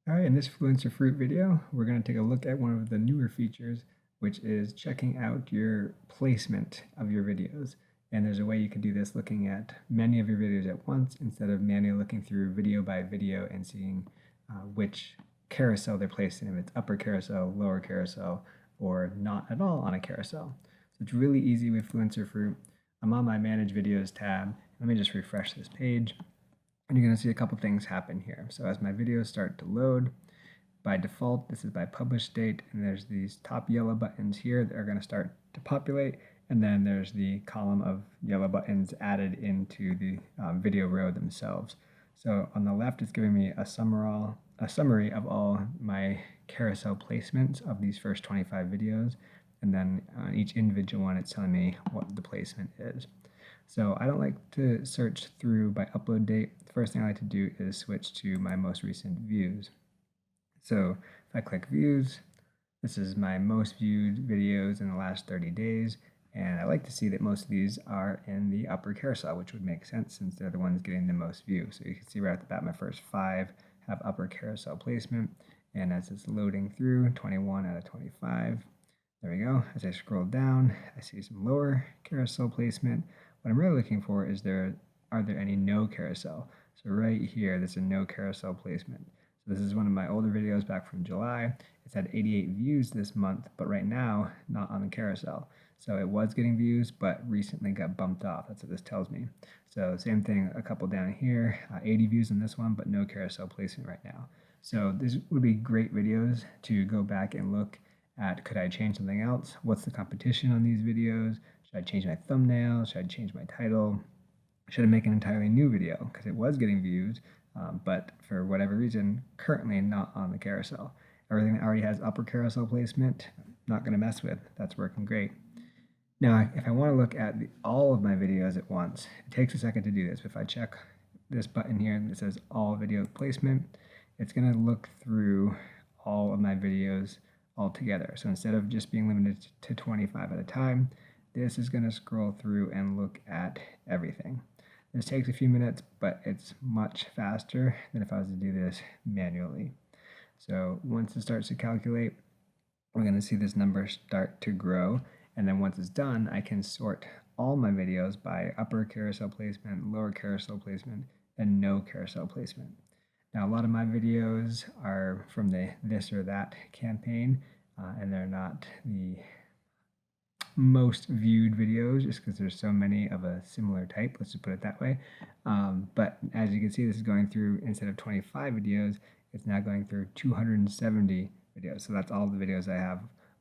All right, in this Fluencer Fruit video, we're going to take a look at one of the newer features, which is checking out your placement of your videos. And there's a way you can do this looking at many of your videos at once instead of manually looking through video by video and seeing which carousel they're placed in, if it's upper carousel, lower carousel, or not at all on a carousel. So it's really easy with Fluencer Fruit. I'm on my Manage Videos tab. Let me just refresh this page. And you're going to see a couple things happen here. So as my videos start to load, by default, this is by publish date, and there's these top yellow buttons here that are going to start to populate, and then there's the column of yellow buttons added into the video row themselves. So on the left, it's giving me a summary of all my carousel placements of these first 25 videos, and then on each individual one, it's telling me what the placement is. So I don't like to search through by upload date. The first thing I like to do is switch to my most recent views. So if I click views, this is my most viewed videos in the last 30 days. And I like to see that most of these are in the upper carousel, which would make sense since they're the ones getting the most views. So you can see right off the bat, my first 5 have upper carousel placement. And as it's loading through, 21 out of 25. There we go. As I scroll down, I see some lower carousel placement. What I'm really looking for is are there any no carousel? So right here, there's a no carousel placement. So this is one of my older videos back from July. It's had 88 views this month, but right now, not on the carousel. So it was getting views, but recently got bumped off. That's what this tells me. So same thing, a couple down here, 80 views on this one, but no carousel placement right now. So this would be great videos to go back and look at, could I change something else? What's the competition on these videos? Should I change my thumbnail? Should I change my title? Should I make an entirely new video? Because it was getting views, but for whatever reason, currently not on the carousel. Everything that already has upper carousel placement, not going to mess with. That's working great. Now, if I want to look at all of my videos at once, it takes a second to do this. If I check this button here that says all video placement, it's going to look through all of my videos all together. So instead of just being limited to 25 at a time, this is going to scroll through and look at everything. This takes a few minutes, but it's much faster than if I was to do this manually. So once it starts to calculate, we're going to see this number start to grow. And then once it's done, I can sort all my videos by upper carousel placement, lower carousel placement, and no carousel placement. Now, a lot of my videos are from the this or that campaign, and they're not the most viewed videos just because there's so many of a similar type, let's just put it that way. But as you can see, this is going through, instead of 25 videos, it's now going through 270 videos. So that's all the videos I have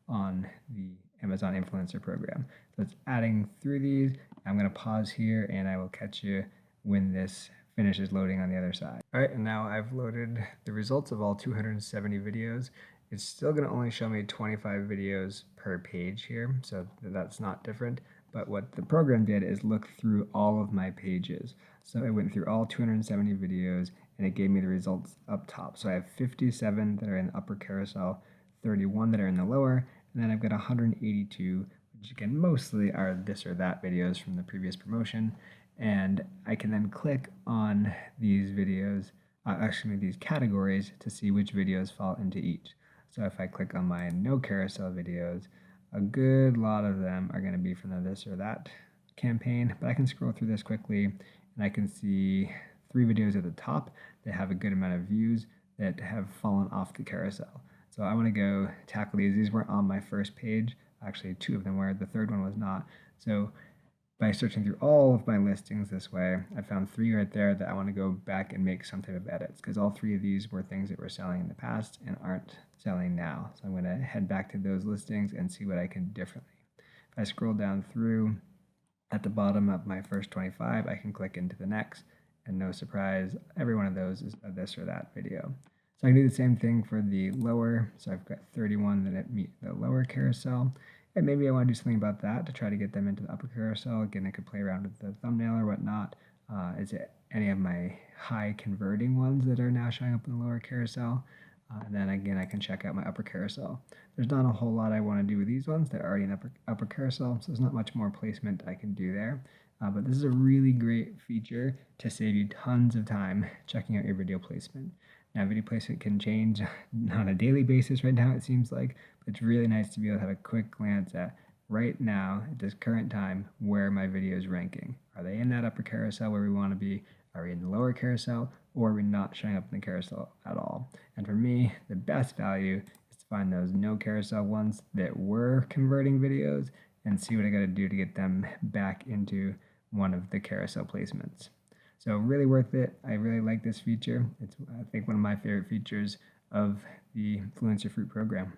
on the Amazon Influencer program. So it's adding through these. I'm going to pause here and I will catch you when this finishes loading on the other side. All right, and now I've loaded the results of all 270 videos. It's still going to only show me 25 videos per page here, so that's not different. But what the program did is look through all of my pages. So it went through all 270 videos and it gave me the results up top. So I have 57 that are in the upper carousel, 31 that are in the lower, and then I've got 182, which again mostly are this or that videos from the previous promotion. And I can then click on these videos, these categories, to see which videos fall into each. So if I click on my no carousel videos, a good lot of them are going to be from the this or that campaign, but I can scroll through this quickly and I can see 3 videos at the top that have a good amount of views that have fallen off the carousel. So I want to go tackle these. These weren't on my first page. Actually, 2 of them were. The third one was not. So by searching through all of my listings this way, I found 3 right there that I want to go back and make some type of edits, because all 3 of these were things that were selling in the past and aren't selling now. So I'm going to head back to those listings and see what I can do differently. If I scroll down through, at the bottom of my first 25, I can click into the next, and no surprise, every one of those is a this or that video. So I can do the same thing for the lower. So I've got 31 that meet the lower carousel. And maybe I want to do something about that to try to get them into the upper carousel. Again, I could play around with the thumbnail or whatnot. Is it any of my high converting ones that are now showing up in the lower carousel? And then again, I can check out my upper carousel. There's not a whole lot I want to do with these ones. They're already in upper carousel, so there's not much more placement I can do there. But this is a really great feature to save you tons of time checking out your video placement. Now, video placement can change on a daily basis right now, it seems like, but it's really nice to be able to have a quick glance at right now, at this current time, where my video is ranking. Are they in that upper carousel where we want to be? Are we in the lower carousel, or are we not showing up in the carousel at all? And for me, the best value is to find those no carousel ones that were converting videos and see what I got to do to get them back into one of the carousel placements. So really worth it. I really like this feature. It's, I think, one of my favorite features of the Fluencer Fruit program.